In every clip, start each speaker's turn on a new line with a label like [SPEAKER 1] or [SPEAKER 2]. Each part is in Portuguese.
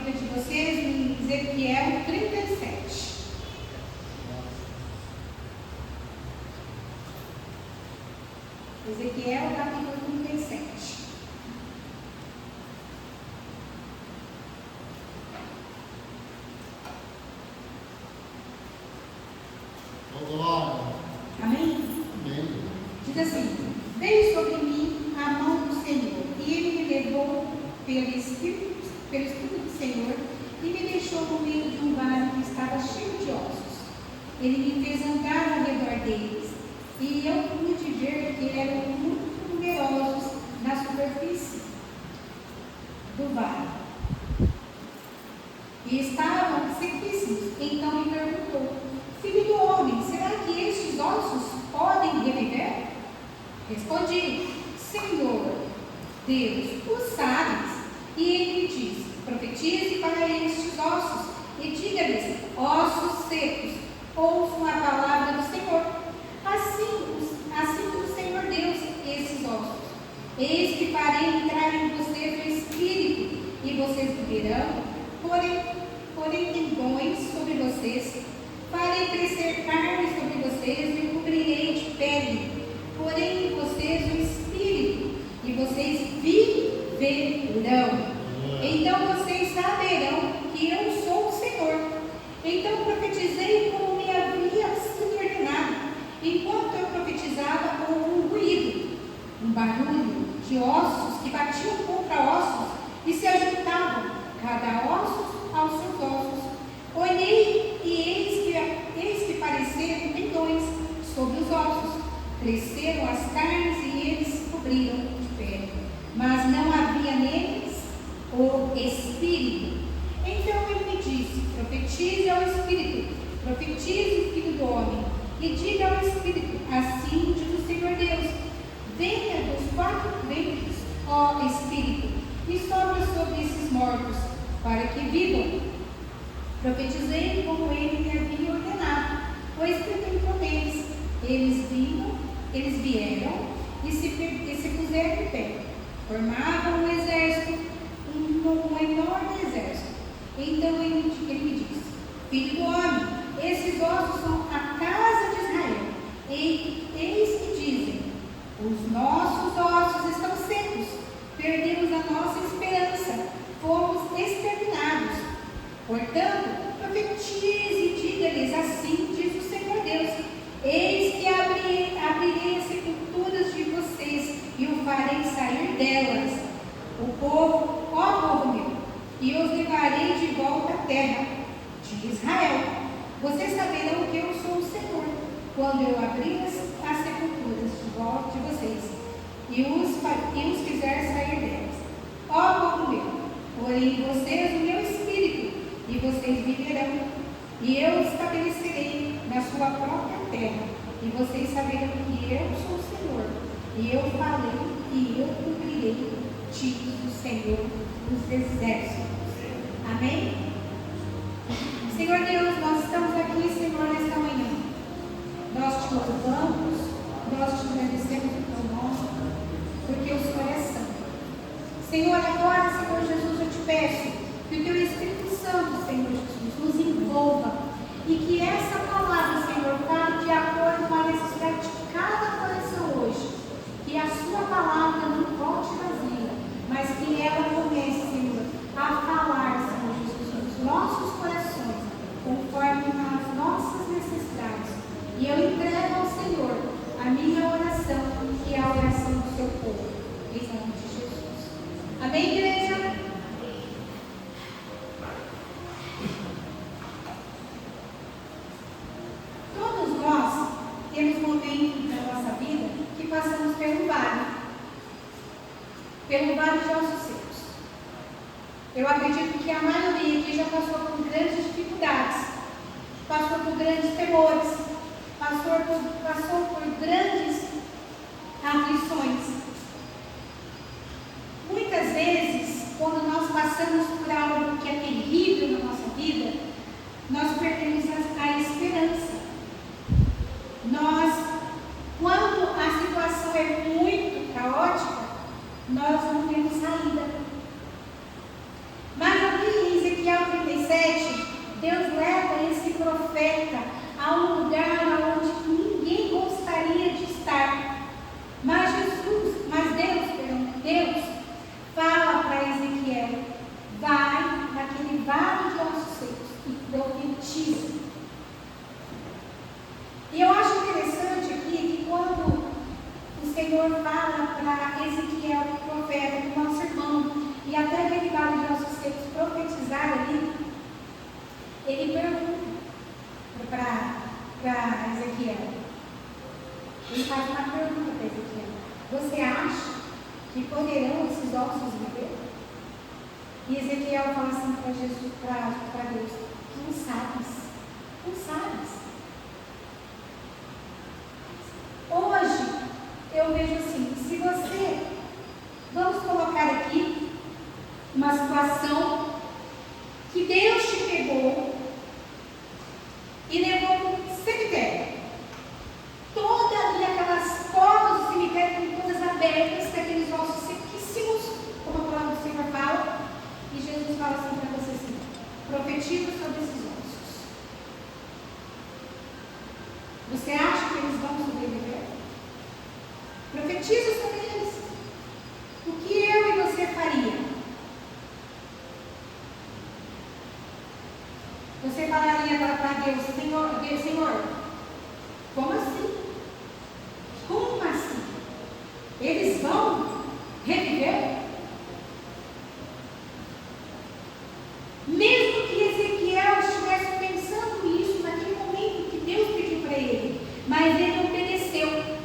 [SPEAKER 1] Bíblia de vocês em Ezequiel 37. Ezequiel capítulo 37. Amém?
[SPEAKER 2] Amém.
[SPEAKER 1] Diz assim: veio sobre mim a mão do Senhor, e ele me levou pelo Espírito do Senhor e me deixou no meio de um vale que estava cheio de ossos. Ele me fez andar ao redor deles, e eu pude ver que eram muito numerosos na superfície do vale, e estavam sequíssimos. Então me perguntou: filho do homem, será que estes ossos podem reviver? Respondi: Senhor Deus, tu sabes. E ele me disse: profetize para estes ossos e diga-lhes: ossos secos, ouçam a palavra do Senhor. Assim do Senhor Deus, esses ossos: eis que farei entrar em vocês o Espírito, e vocês viverão, porém tendões sobre vocês, farei crescer carne sobre vocês e cobrirei de pele, porém em vocês o Espírito, e vocês viverão. Então vocês saberão que eu sou o Senhor. Então profetizei como me havia sido ordenado. Enquanto eu profetizava, houve um ruído, um barulho de ossos que batiam contra ossos e se ajuntavam, cada osso aos seus ossos. Olhei e eis que pareceram tendões sobre os ossos. Cresceram as carnes e eles se cobriram de pele, mas não havia neles o Espírito. Então ele me disse: profetize ao Espírito, profetize, filho do homem, e diga ao Espírito: assim diz o Senhor Deus, venha dos quatro ventos, ó Espírito, e sopra sobre esses mortos, para que vivam. Profetizei como ele me havia ordenado, pois perguntou neles. Eles vieram e se puseram em pé, formavam um exército, um enorme exército. Então ele me disse: filho do homem, esses ossos são a casa de Israel. Eis que dizem: os nossos ossos estão secos, perdemos a nossa esperança, fomos exterminados. Portanto, profetize e diga-lhes: assim diz o Senhor Deus, eis que abrirei as sepulturas de vocês e o farei sair delas, o povo, ó povo meu, e os levarei de volta à terra de Israel. Vocês saberão que eu sou o Senhor, quando eu abrir as sepulturas de volta de vocês e os fizer sair delas. Ó povo meu, porém em vocês o meu Espírito, e vocês viverão, e eu estabelecerei na sua própria terra, e vocês saberão que eu sou o Senhor, e eu falei e eu cumprirei, diz o Senhor dos exércitos. Amém? Senhor Deus, nós estamos aqui, Senhor, nesta manhã. Nós te louvamos, nós te agradecemos o teu nome, porque o Senhor é santo. Senhor, agora, Senhor Jesus, eu te peço que o teu Espírito Santo, Senhor Jesus, nos envolva e que essa palavra, Senhor, fale de acordo com a necessidade de cada coração hoje. Que a sua palavra não volte vazia, mas que ela comece, Senhor, a falar, Senhor Jesus, nos nossos corações, conforme as nossas necessidades. E eu entrego ao Senhor a minha oração e a oração do seu povo, em nome de Jesus. Amém, igreja? Todos nós temos momentos da nossa vida que passamos pelo vale de ossos secos. Eu acredito que a maioria aqui já passou por grandes dificuldades, passou por grandes temores, passou por grandes aflições. Muitas vezes, quando nós passamos por algo que é terrível na nossa vida, nós perdemos a esperança. Quando a situação é muito caótica, nós não temos saída. Mas aqui em Ezequiel ele faz uma pergunta para Ezequiel: você acha que poderão esses ossos viver? E Ezequiel fala assim para Jesus, para Deus: não sabes, não sabes. Hoje eu vejo assim, se você, vamos colocar aqui uma situação que Deus te pegou e levou para um cemitério. Toda ali aquelas portas do cemitério com todas abertas, com aqueles ossos sequíssimos, como a palavra do Senhor fala, e Jesus fala assim para você assim: profetiza sobre esses ossos. Você acha que eles vão sobreviver? Profetiza sobre eles. O que eu e você faria? Você falaria para Deus: Senhor, como assim? Como assim? Eles vão reviver? Mesmo que Ezequiel estivesse pensando isso naquele momento que Deus pediu para ele, mas ele obedeceu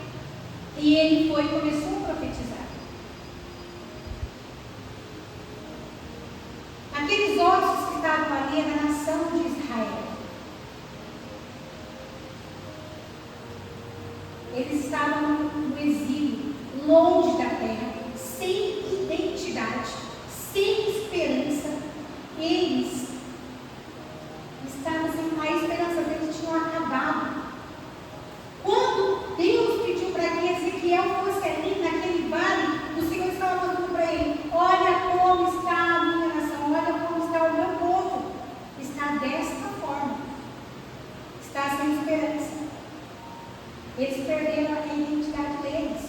[SPEAKER 1] e ele foi e começou a profetizar. Aqueles ossos que estavam ali era a nação de Israel. Eles estavam no exílio, longe da terra, sem identidade, sem esperança. Eles estavam sem a esperança deles tinham acabado. Quando Deus pediu para que Ezequiel fosse ali naquele vale, o Senhor estava falando para ele: olha como está a minha nação, olha como está o meu povo. Está desta forma, está sem esperança. Eles perderam a identidade deles.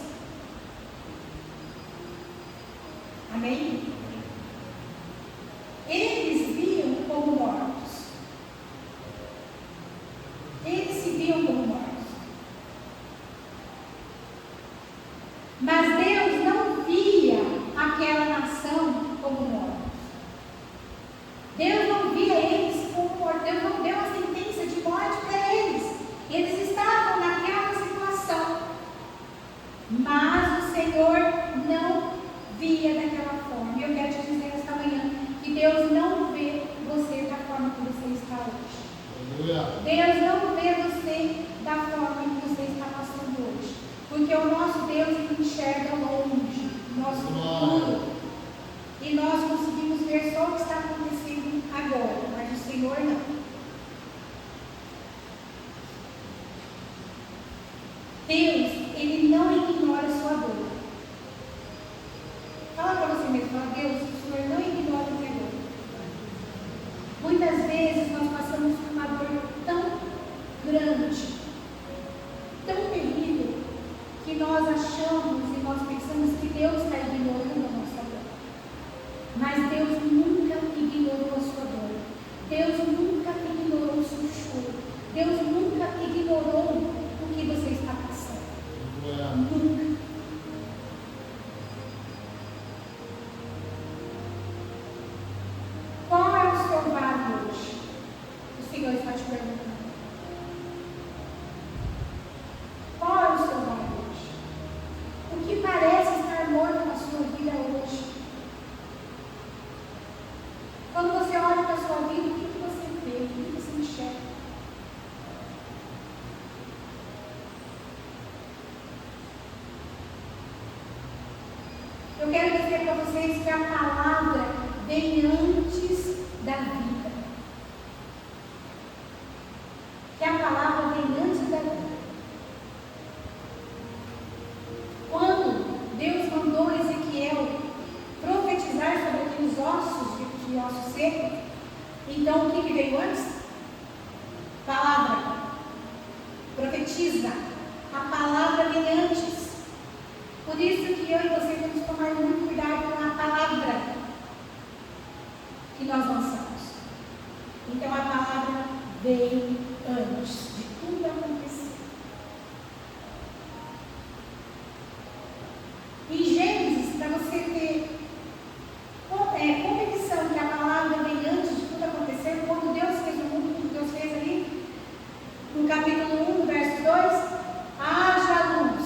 [SPEAKER 1] Amém? Eles viam como mortos. Eles se viam como mortos. Mas Deus não via aquela nação como mortos. Deus não via eles como mortos. Deus não deu a sentença de morte para eles. Eles estavam naquela situação. Mas o Senhor não via daquela forma. E eu quero te dizer esta manhã que Deus não vê você da forma que você está hoje. Deus não vê você da forma que você está passando hoje. Porque o nosso Deus ele enxerga longe, nosso futuro. E nós conseguimos ver só o que está acontecendo agora, mas o Senhor não. Deus, ele não ignora a sua dor. Fala para você mesmo: fala, Deus, o Senhor não ignora a minha dor. Muitas vezes nós passamos por uma dor tão grande, tão terrível, que nós achamos e nós pensamos que Deus está ignorando a nossa dor. Mas Deus nunca ignorou a sua dor. Deus nunca ignorou o seu choro. Deus nunca ignorou o que você está passando. Nunca. Qual é o seu vale hoje? O Senhor está te perguntando. Qual é o seu vale hoje? O que parece estar morto na sua vida hoje? Quando você olha para a sua vida, o que você vê? O que você enxerga? Eu quero dizer para vocês que a palavra vem antes da vida. Que a palavra vem antes da vida. Quando Deus mandou Ezequiel profetizar sobre aqueles ossos, de ossos secos, então o que veio antes? Palavra. Profetiza. A palavra vem antes. Por isso que eu e você temos que tomar muito cuidado com a palavra que nós lançamos. Então a palavra veio antes de tudo acontecer. Em Gênesis, para você ter convicção que a palavra vem antes de tudo acontecer, quando Deus fez o mundo, que Deus fez ali, no capítulo 1, verso 2, haja luz.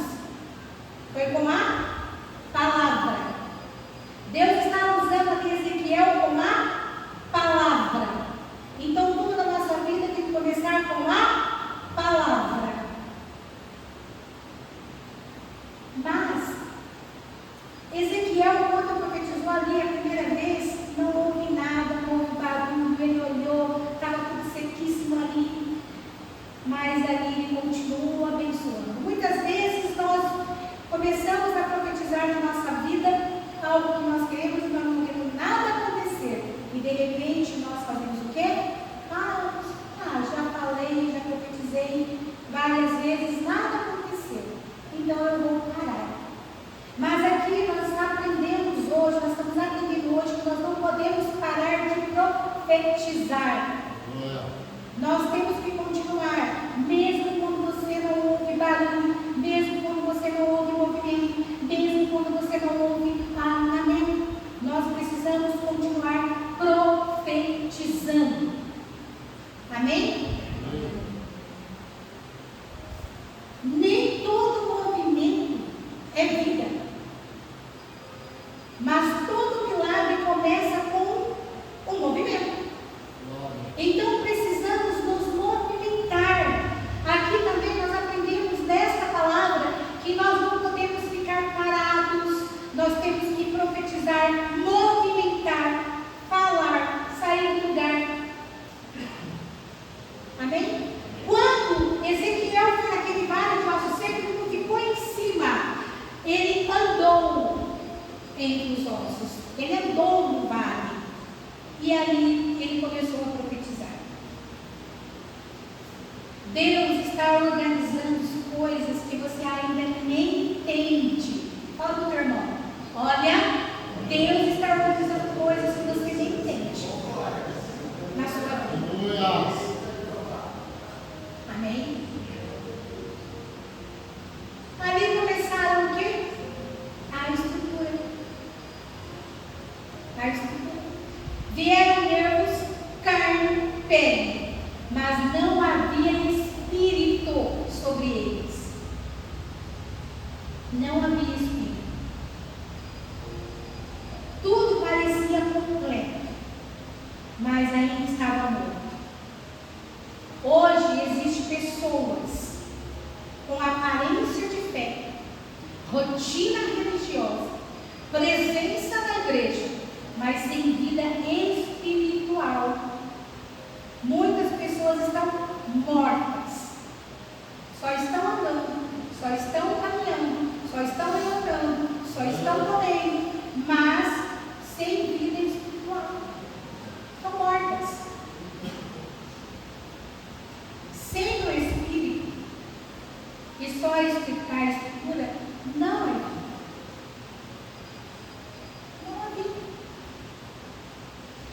[SPEAKER 1] profetizar. Nós temos que continuar, mesmo quando você não ouve barulho, mesmo quando você não ouve movimento, mesmo quando você não ouve amém. Nós precisamos continuar profetizando. Amém? Nem todo movimento é vida, mas todo milagre começa com um movimento. Então precisamos nos movimentar. Aqui também nós aprendemos nesta palavra que nós não podemos ficar parados, nós temos que profetizar, movimentar, falar, sair do lugar. Amém? Quando Ezequiel foi naquele vale de ossos secos, ele não ficou em cima, ele andou entre os ossos, ele andou no vale, e ali ele começou a profetizar. Deus está organizando coisas que você ainda nem entende. Fala para o teu irmão, olha, Deus está organizando coisas que você nem entende na sua vida. Amém? Ali começaram o quê? A estrutura. Vieram nervos, carne, pele, mas não havia espírito sobre eles. Não havia espírito. Tudo parecia completo, mas ainda estava morto. Hoje existem pessoas com aparência de fé, rotina religiosa, presença na igreja, mas sem vida espiritual. Muitas pessoas estão mortas, só estão andando, só estão caminhando, só estão levantando, só estão comendo, mas sem vida espiritual. Estão mortas. Sem o Espírito e só a Escritura, não é vida. Não é vida.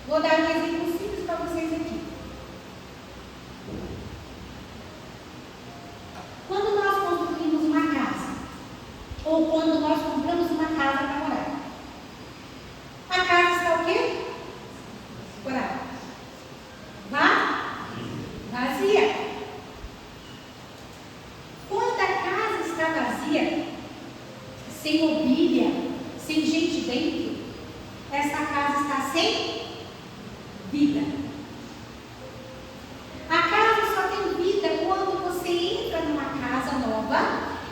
[SPEAKER 1] Vou dar um exemplo simples para vocês aqui. Quando nós construímos uma casa, ou quando nós compramos uma casa para morar, a casa está o quê? Corada. Vazia. Quando a casa está vazia, sem mobília, sem gente dentro, essa casa está sem vida. A casa só tem vida quando você entra numa casa nova,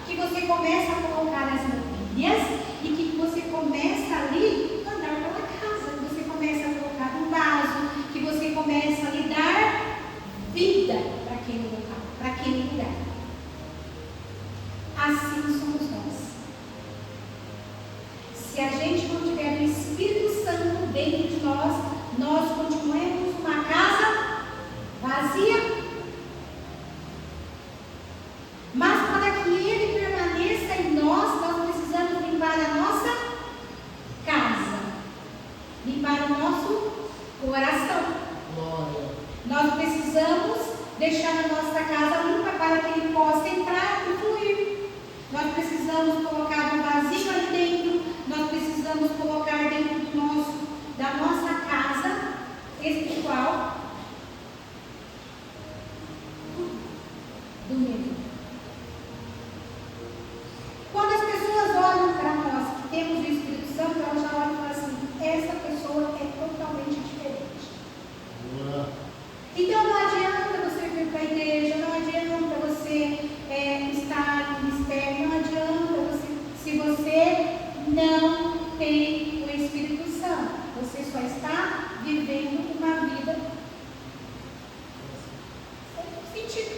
[SPEAKER 1] que você começa a colocar as mobílias e que você começa ali a andar pela casa, que você começa a colocar um vaso, que você começa a lhe dar vida para aquele local, para aquele lugar. Assim somos nós. Se a gente não tiver o Espírito Santo dentro de nós, nós continuamos uma casa vazia. Mas para que Ele permaneça em nós, nós precisamos limpar a nossa casa, limpar o nosso coração. Nós precisamos deixar a nossa casa limpa para que Ele possa entrar e fluir. Nós precisamos colocar um vazio ali dentro, nós precisamos colocar dentro da nossa casa espiritual do medo. Quando as pessoas olham para nós que temos o Espírito Santo, elas já olham e falam assim: essa pessoa é totalmente diferente. Então não adianta você vir para a igreja, não adianta você estar no ministério, não adianta você, se você não tem o Espírito Santo, você só está vivendo uma vida sem sentido,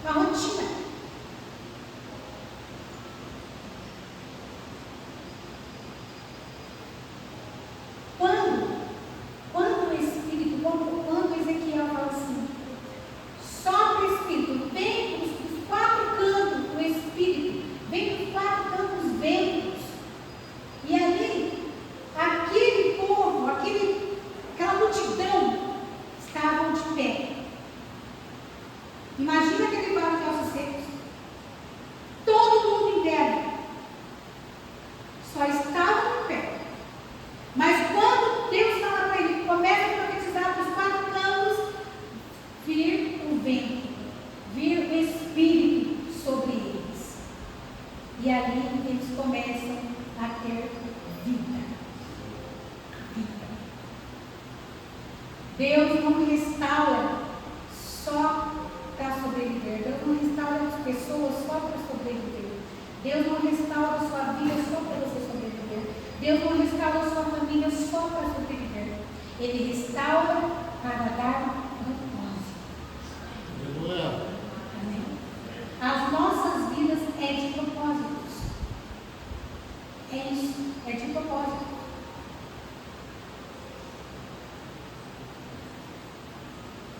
[SPEAKER 1] uma rotina. Quando o Espírito, quando Ezequiel fala assim, sopra o Espírito, vem dos quatro cantos do Espírito, vem dos quatro cantos ventos, e ali, aquele povo, aquele Deus não restaura só para sobreviver. Deus não restaura as pessoas só para sobreviver. Deus não restaura a sua vida só para você sobreviver. Deus não restaura a sua família só para sobreviver. Ele restaura para dar propósito. Amém. As nossas vidas é de propósitos. É isso, é de propósito.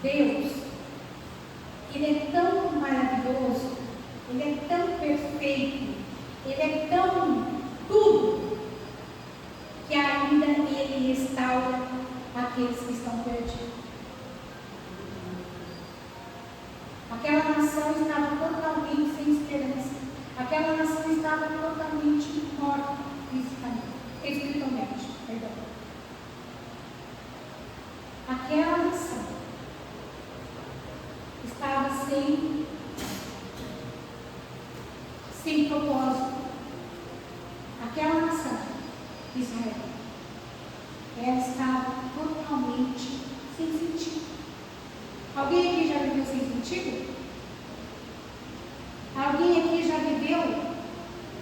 [SPEAKER 1] Deus, Ele é tão maravilhoso, Ele é tão perfeito, Ele é tão tudo, que ainda Ele restaura aqueles que estão perdidos. Aquela nação estava totalmente sem esperança. Aquela nação estava totalmente morta espiritualmente. Perdão. Aquela nação estava sem propósito. Aquela nação, Israel, ela estava totalmente sem sentido. Alguém aqui já viveu sem sentido? Alguém aqui já viveu?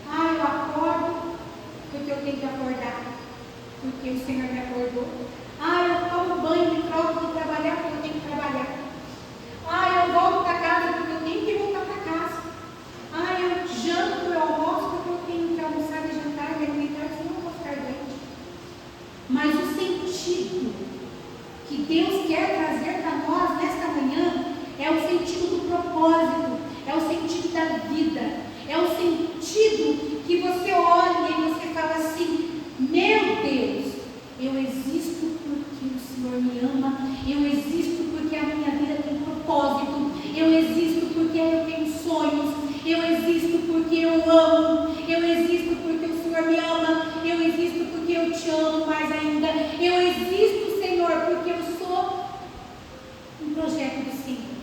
[SPEAKER 1] Eu acordo porque eu tenho que acordar, porque o Senhor me acordou. Eu tomo banho e troco de trabalhar porque eu tenho que trabalhar. Eu volto para casa porque eu tenho que voltar para casa. Eu janto, eu almoço porque eu tenho que almoçar e jantar, me alimentar, senão eu vou ficar doente. Mas o sentido que Deus quer trazer para nós nesta manhã é o sentido do propósito, é o sentido da vida, é o sentido que você olha e você fala assim: meu Deus, eu existo porque o Senhor me ama, eu existo porque a minha vida tem propósito, eu existo porque eu tenho sonhos, eu existo porque eu amo, eu existo porque o Senhor me ama, eu existo porque eu te amo mais ainda, eu existo, Senhor, porque eu sou um projeto do Senhor.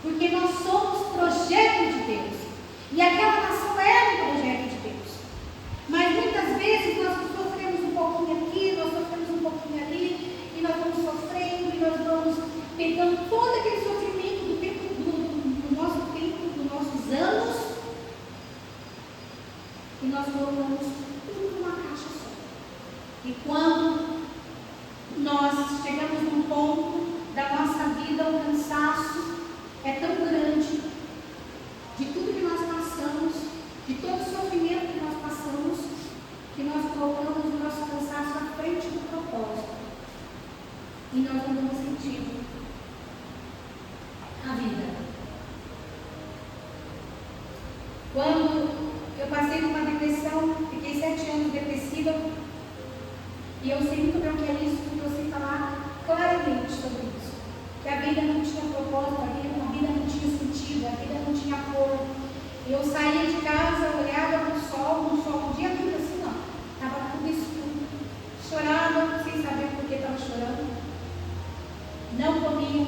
[SPEAKER 1] Porque nós somos projeto de Deus. E aquela nação era um projeto de Deus. Mas muitas vezes nós sofremos um pouquinho aqui, nós sofremos um pouquinho ali, e nós vamos sofrendo, e nós vamos pegando todo aquele sofrimento do nosso tempo, dos nossos anos, e nós colocamos tudo numa caixa só. E quando nós chegamos num ponto da nossa vida, o cansaço é tão grande de tudo que nós passamos, de todo o sofrimento que nós passamos, que nós colocamos o nosso cansaço à frente do propósito. E nós não damos sentido à vida. Quando eu passei por uma depressão, fiquei 7 anos depressiva, e eu sei muito bem o que é isso, porque eu sei falar claramente sobre isso. Que a vida não tinha propósito, a vida não tinha sentido, a vida não tinha cor. Eu saía de casa, olhava para o sol, um dia todo assim, estava tudo escuro. Chorava, sem saber por que estava chorando. Não comia.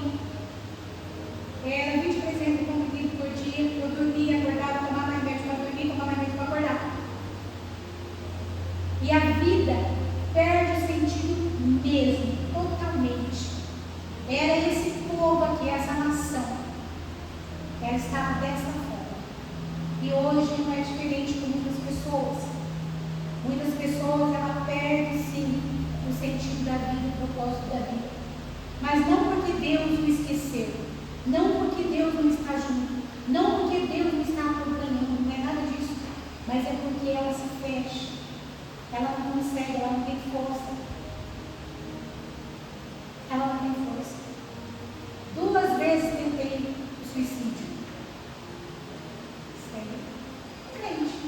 [SPEAKER 1] Era 23 vezes de comprimido por dia. Eu dormia, acordava, tomava mais remédio para dormir, tomava mais remédio para acordar. E a vida perde o sentido mesmo, totalmente. Era esse povo aqui, essa nação. Ela estava dessa forma. E hoje não é diferente com muitas pessoas. Muitas pessoas, ela perde sim o sentido da vida, o propósito da vida. Mas não porque Deus o esqueceu. Não porque Deus não está junto. Não porque Deus não está acompanhando. Não é nada disso. Mas é porque ela se fecha. Ela não consegue, ela não tem força. Ela não tem força. 2 vezes tentei o suicídio. Sério? Crente.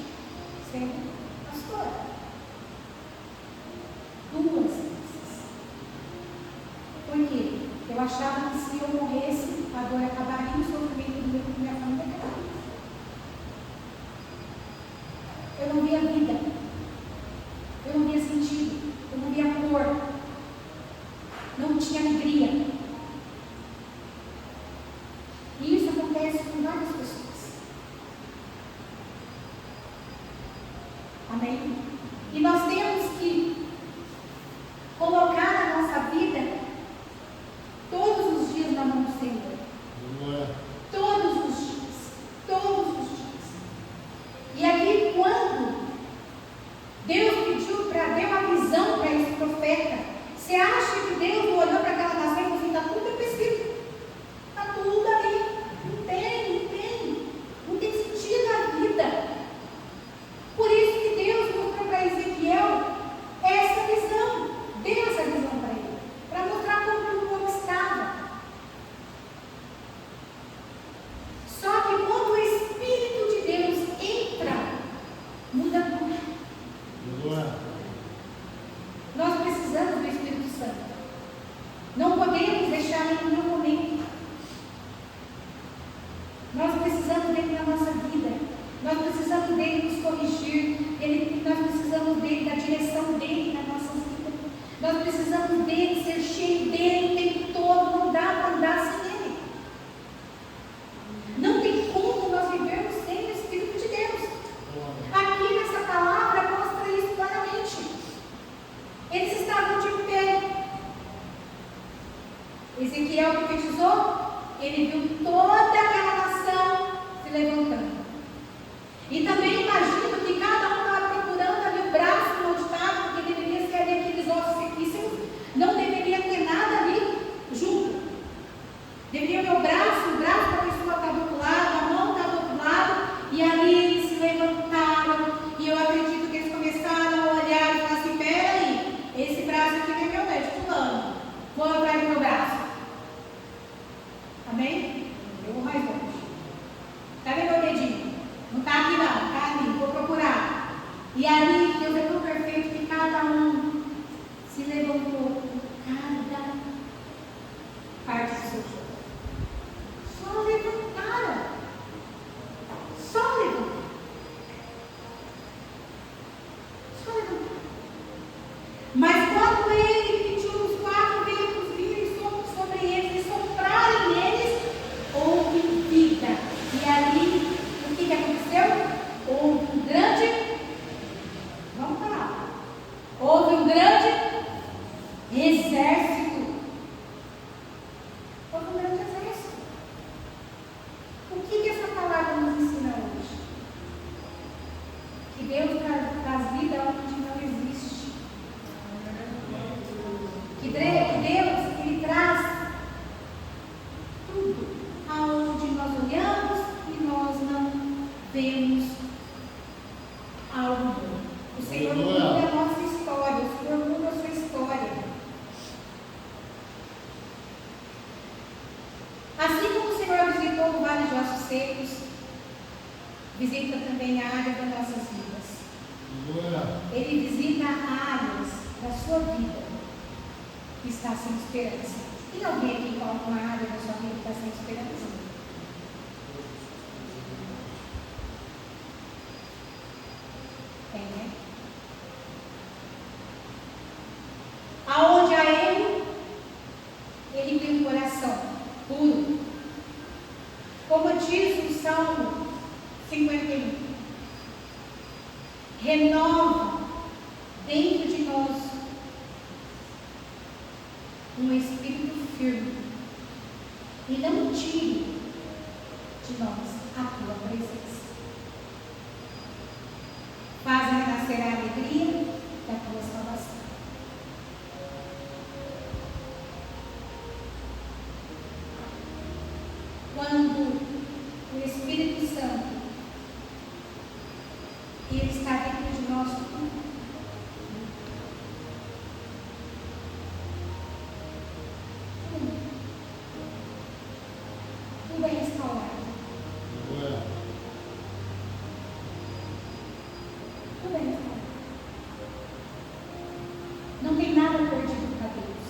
[SPEAKER 1] Sério? Pastora? 2 vezes. Por quê? Eu achava que se eu morresse, a dor acabaria e o sofrimento do meu e da minha família acabaria. Eu não via vida. Eu não via sentido. Eu não via cor. Não tinha alegria. E isso acontece com várias pessoas. Amém? E nós temos que deu a visão para esse profeta. Você acha que Deus olhou para aquela nação e falou assim: está tudo preciso, está tudo ali, não tem sentido na vida. Por isso que Deus mostrou para Ezequiel essa visão, deu essa visão para ele, para mostrar como o povo estava. Só que quando o Espírito de Deus entra, muda tudo. Nós precisamos do Espírito Santo. Não podemos deixar em nenhum momento. Nós precisamos dele na nossa vida. Nós precisamos dele nos corrigir. Nós precisamos dele, da direção dele na nossa vida. Nós precisamos dele, ser cheio dele o tempo todo. Não dá para andar sem ele. Não tem como nós vivermos sem o Espírito de Deus. Aqui nessa palavra mostra isso claramente. Eles estavam de pé. Ezequiel profetizou, ele viu toda aquela nação se levantando. E também imagino que cada um estava procurando ali o braço onde estava, porque deveria ser ali aqueles ossos sequíssimos, não deveria ter nada ali junto. Deveria ver o braço da pessoa estava do outro lado, a mão estava do outro lado, e ali eles se levantaram, e eu acredito que eles começaram a olhar e falar assim: peraí, esse braço aqui não é meu, é de fulano, vou atrás do meu braço. Amém? Eu vou mais longe. Cadê meu dedinho? Não está aqui não, está ali, vou procurar. E ali Deus é tão perfeito que cada um se levantou com cada parte do seu corpo. Só levantaram. Só levantaram. Só levantaram. Mas quando ele pediu os 4 ventos virem sobre eles e soprarem neles, houve vida. E ali, o que aconteceu? Houve um grande, vamos parar, houve um grande exército. Houve um grande exército. O que essa palavra nos ensina hoje? Que Deus traz vida onde não existe. Que Deus, Ele traz tudo aonde nós olhamos e nós não vemos algo bom. O Senhor muda a nossa história, o Senhor muda a sua história. Assim como o Senhor visitou o vale de ossos secos, visita também áreas das nossas vidas. Ele visita áreas da sua vida que está sem esperança. Tem alguém aqui com alguma área da sua vida que está sem esperança? Tem, né? Aonde há ele tem um coração puro. Como diz o Salmo 51, renova dentro de nós um espírito firme e não tire de nós a tua presença. Faz renascer a alegria da tua salvação. Quando o Espírito Santo ele está dentro de nós, tudo é restaurado. Tudo é restaurado. Não tem nada perdido para Deus.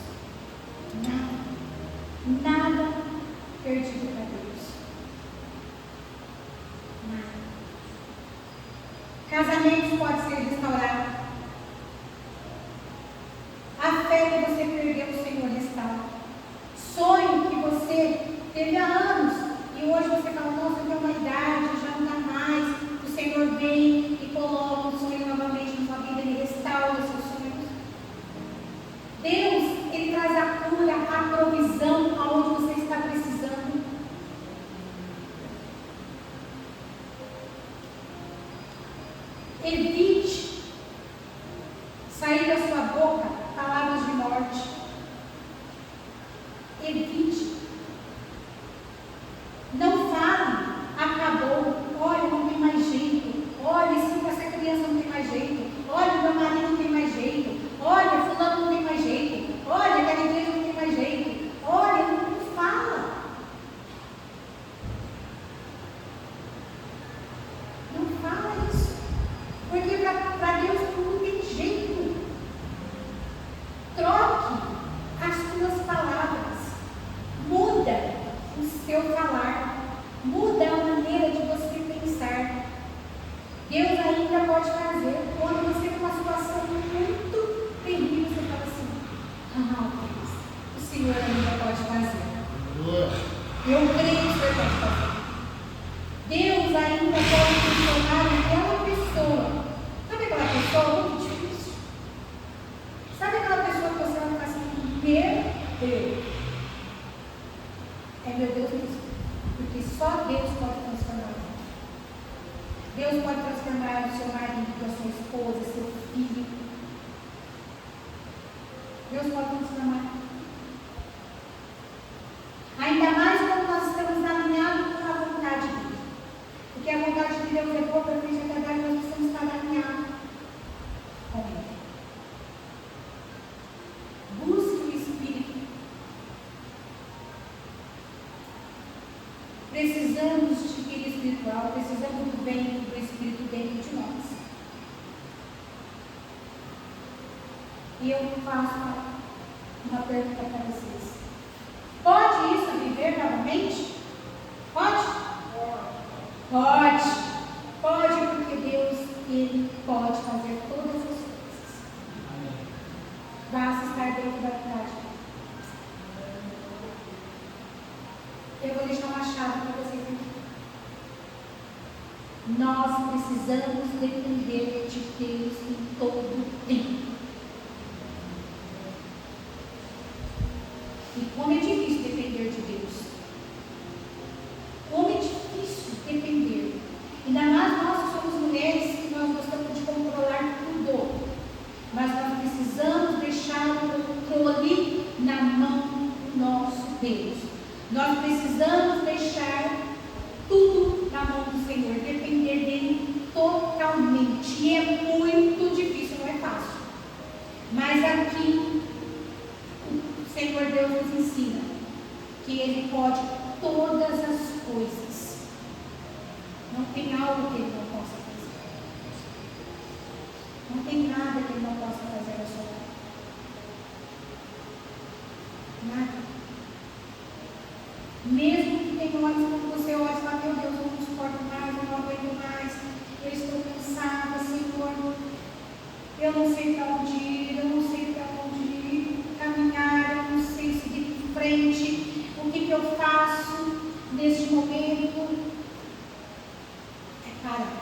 [SPEAKER 1] Nada perdido para Deus. Nada. Casamentos podem ser restaurados. A fé que você perdeu, o Senhor restaura. Sonho que você teve há anos e hoje você fala: nossa, eu tenho uma idade, já não dá mais. O Senhor vem e coloca o sonho novamente na sua vida, Ele restaura os seus sonhos. Deus, Ele traz a cura, a provisão aonde você está precisando. Evite sair da sua boca palavras de morte. Evite. Não fale, acabou, olha, não tem mais jeito, olha, sim, essa criança não tem mais jeito, olha, meu marido não tem mais jeito, olha, fulano não tem mais jeito, olha, aquela igreja não tem mais jeito, olha, não fala. Não fala isso, porque para Deus não tem jeito. Troque as suas palavras, muda o seu falar, muda a maneira de você pensar. Deus ainda pode fazer. Quando você tem uma situação muito terrível, você fala assim: ah, Deus, o Senhor ainda pode fazer. Eu creio que o Senhor pode fazer. Deus ainda pode transformar aquela pessoa. Sabe aquela pessoa muito difícil? Sabe aquela pessoa que você vai ficar assim: meu Deus. É meu Deus mesmo. Porque só Deus pode transformar. Deus pode transformar o seu marido, a sua esposa, seu filho. Deus pode transformar. Ainda mais quando nós estamos alinhados com a vontade dele. Porque a vontade de Deus é boa, perfeita e agradável, nós precisamos estar alinhados com ele. Busque o Espírito. Precisamos de vida espiritual, precisamos do bem do Espírito dentro de nós. E eu faço uma pergunta para vocês: pode isso viver novamente? Pode? Pode. Pode, porque Deus, Ele pode fazer todas as coisas. Basta estar dentro da vontade. Eu vou deixar uma chave para vocês aqui. Nós precisamos depender de Deus em todo o tempo. E como é difícil depender de Deus. Como é difícil depender. Ainda mais nós que somos mulheres, que nós gostamos de controlar tudo. Mas nós precisamos deixar o controle na mão do nosso Deus. Nós precisamos deixar tudo na mão do Senhor, depender dele totalmente. E é muito difícil, não é fácil. Mas aqui o Senhor Deus nos ensina que Ele pode todas as coisas. Não tem algo que Ele não possa fazer. Não tem nada que Ele não possa fazer na sua vida. Nada. Mesmo que tenha horas quando você olha e fala: meu Deus, eu não suporto mais, eu não aguento mais, eu estou cansada, Senhor, eu não sei para onde ir, eu não sei para onde caminhar, eu não sei seguir em frente, o que eu faço neste momento? É parar,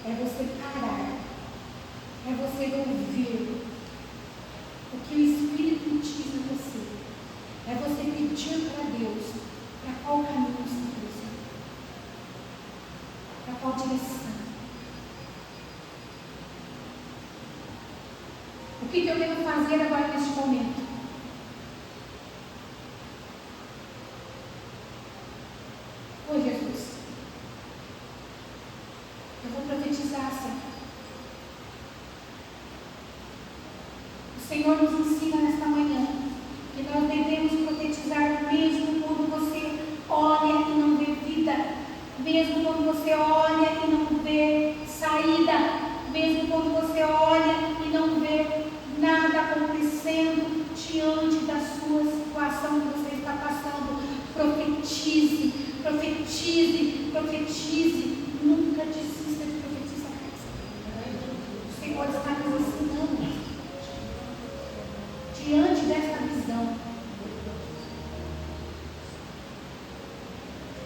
[SPEAKER 1] é você parar, é você ouvir o que o Espírito diz a você. É você pedir para Deus para qual caminho você usa, para qual direção. O que eu devo fazer agora neste momento? Oi, Jesus. Eu vou profetizar, Senhor. O Senhor nos ensina nesta manhã que nós devemos profetizar mesmo quando você olha e não vê vida, mesmo quando você olha e não vê saída, mesmo quando você olha e não vê nada acontecendo diante da sua situação que você está passando. Profetize, profetize, profetize. Nunca desista de profetizar. O Senhor está nos ensinando diante desta visão.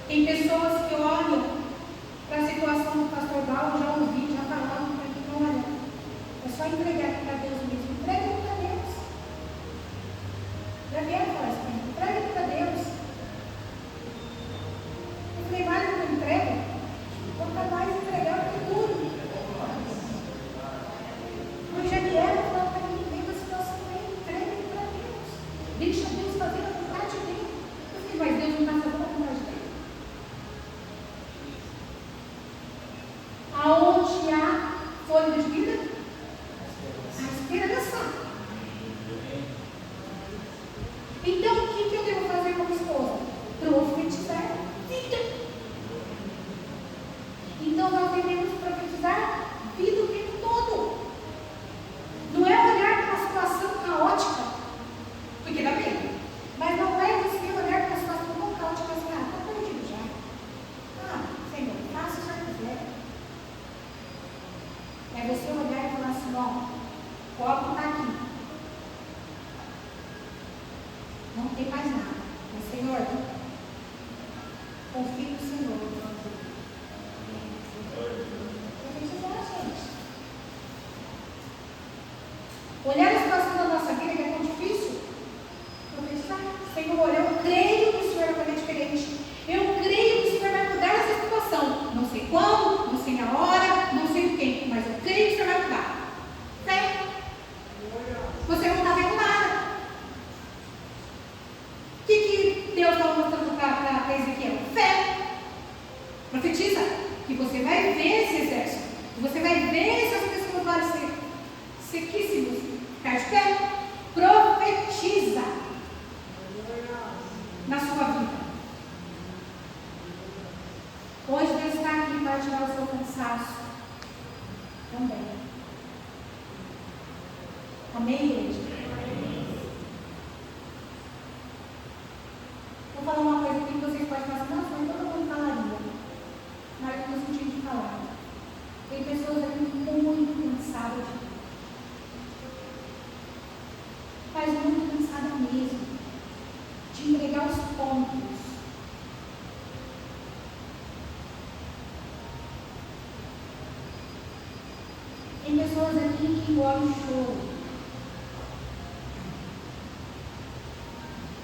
[SPEAKER 1] Tem pessoas que olham para a situação do pastor Val, já ouvi, já falaram para mim: olha, é só entregar para Deus mesmo. Entrega para Deus. Já vieram falar isso para mim: entrega para Deus. Eu falei: mais do que entrega? Quanto mais entregar, que tudo. Mas já vieram Olhar a situação da nossa vida que é tão difícil. Profetizar. Senhor, eu creio que o Senhor vai fazer diferente. Eu creio que o Senhor vai mudar essa situação. Não sei quando, não sei na hora, não sei o tempo, mas eu creio que o Senhor vai mudar. Fé. Você não está vendo nada. O que Deus está mostrando para Ezequiel? Fé. Profetiza que você vai ver esse exército, que você vai ver essas pessoas lá sequíssimos. Ficar de pé. Profetiza na sua vida. Hoje Deus está aqui para tirar o seu cansaço também. Amém, igreja? Vou falar uma coisa aqui que vocês podem falar assim, não, mas todo mundo falaria. Mas no sentido de falar. Tem pessoas aqui muito cansadas de Deus. Mas muito cansada mesmo de entregar os pontos. Tem pessoas aqui que engolem o choro.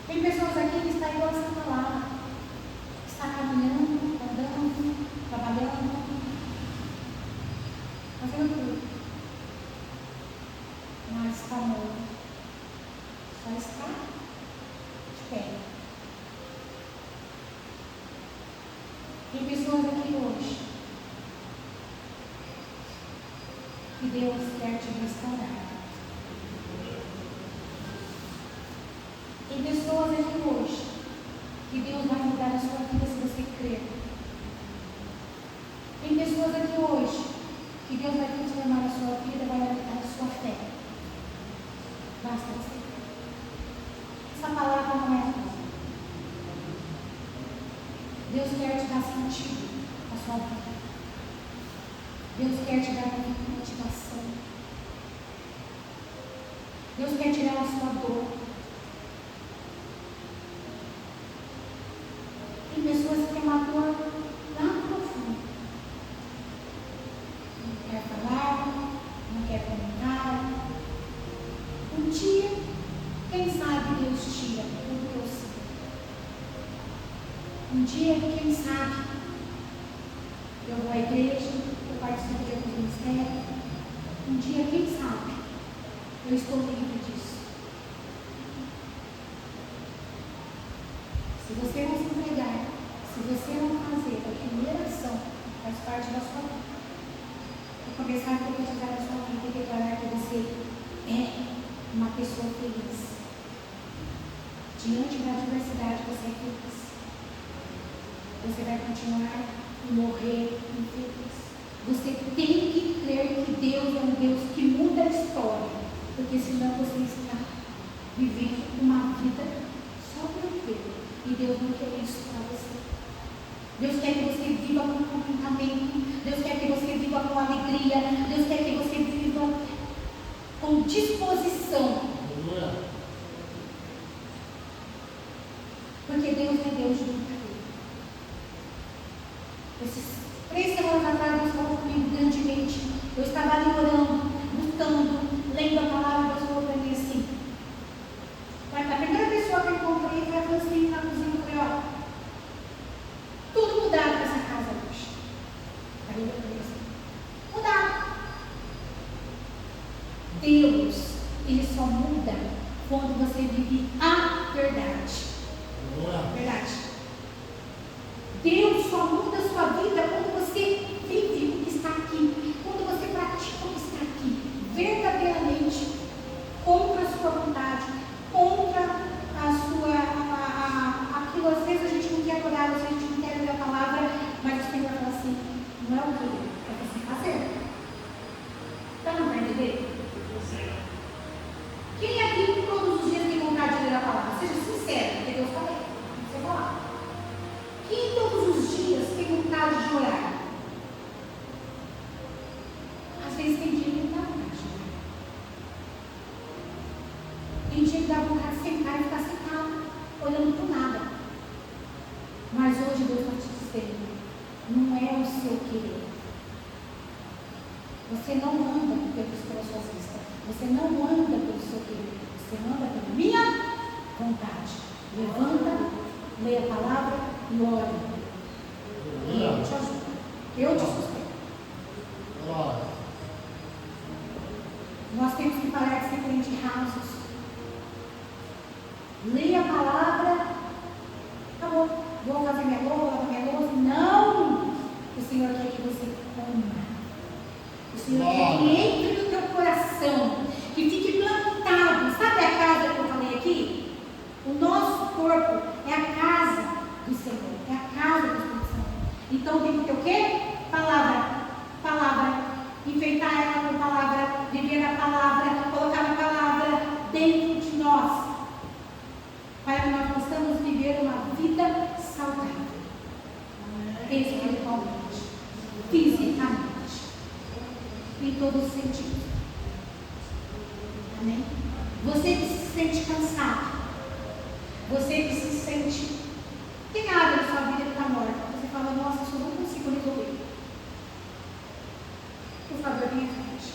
[SPEAKER 1] Tem pessoas aqui que estão igual essa palavra. Está caminhando, andando, trabalhando, fazendo tudo. Mas está morto. Só está de pé. Tem pessoas aqui hoje que Deus quer te restaurar. Tem pessoas aqui hoje que Deus vai mudar a sua vida se você crer. Tem pessoas aqui hoje que Deus vai transformar a sua vida, vai aumentar a sua fé. Basta você crer. Essa palavra não é tua. Deus quer te dar sentido à sua vida. Deus quer te dar motivação. Deus quer tirar a sua dor. Tem pessoas que têm uma dor lá no profundo. Não quer falar, não quer comentar. Um dia, quem sabe Deus tira tudo que eu sei. Um dia, quem sabe, eu vou à igreja, eu participo de alguns ministérios. Um dia, quem sabe, eu estou livre disso. Se você não se entregar, se você não fazer a primeira ação, faz parte da sua vida. E começar a profetizar a sua vida e declarar que você é uma pessoa feliz. Diante da adversidade, você é feliz. Você vai continuar a morrer infeliz. Você tem que crer que Deus é um Deus que muda a história, porque senão você está vivendo uma vida só por viver. E Deus não quer isso para você. Deus quer que você viva com contentamento. Deus quer que você viva com alegria. Deus quer que você viva com disposição. Porque Deus é Deus de tudo. Esses 3 semanas atrás, Deus falou comigo grandemente. Eu estava ali orando, buscando, lendo a palavra. Deus falou para mim assim. A primeira pessoa que eu encontrei foi a Francine na cozinha. Eu falei, ó, tudo mudado nessa casa hoje. Aí eu falei assim, mudado. Deus, Ele só muda quando você vive a verdade. Verdade. Deus só muda a sua vida quando você vive o que está aqui, quando você pratica o que está aqui, verdadeiramente, contra a sua vontade, contra a sua, aquilo às vezes a gente não quer orar, às vezes a gente não quer ler a palavra, mas o Senhor fala assim, não é o que é você fazer. Então não vai entender? Quem aqui todos os dias tem vontade de ler a palavra? Seja sincero, porque Deus está bem. Você falar. Quem todos os dias tem vontade de orar? Às vezes tem dia que não dá vontade de orar. Tem dia que dá vontade de sentar e ficar sentado, olhando para o nada. Mas hoje Deus está te dizendo, não é o seu querer, Você não anda pelas suas vistas. Você não anda pelo seu querer. Você anda pela minha vontade. Levanta, leia a palavra e ore. E eu te ajudo. Eu te sustento. Nós temos que parar de ser crentes rasos. Leia a palavra. Acabou. Vou fazer minha louça, vou lavar minha louça. Não! O Senhor quer que você coma. O Senhor quer que entre no teu coração, que fique plantado. Sabe a casa que eu falei aqui? O nosso corpo é a casa do Senhor, é a casa do Espírito Santo. Então tem que ter o quê? Palavra. Palavra. Enfeitar ela com palavra, viver na palavra, colocar a palavra dentro de nós. Para que nós possamos viver uma vida saudável. Espiritualmente, fisicamente, em todos os sentidos. Amém? Você que se sente cansado, você que se sente, tem área na sua vida que está morta, você fala, nossa, isso eu não consigo resolver. Por favor, venha à frente.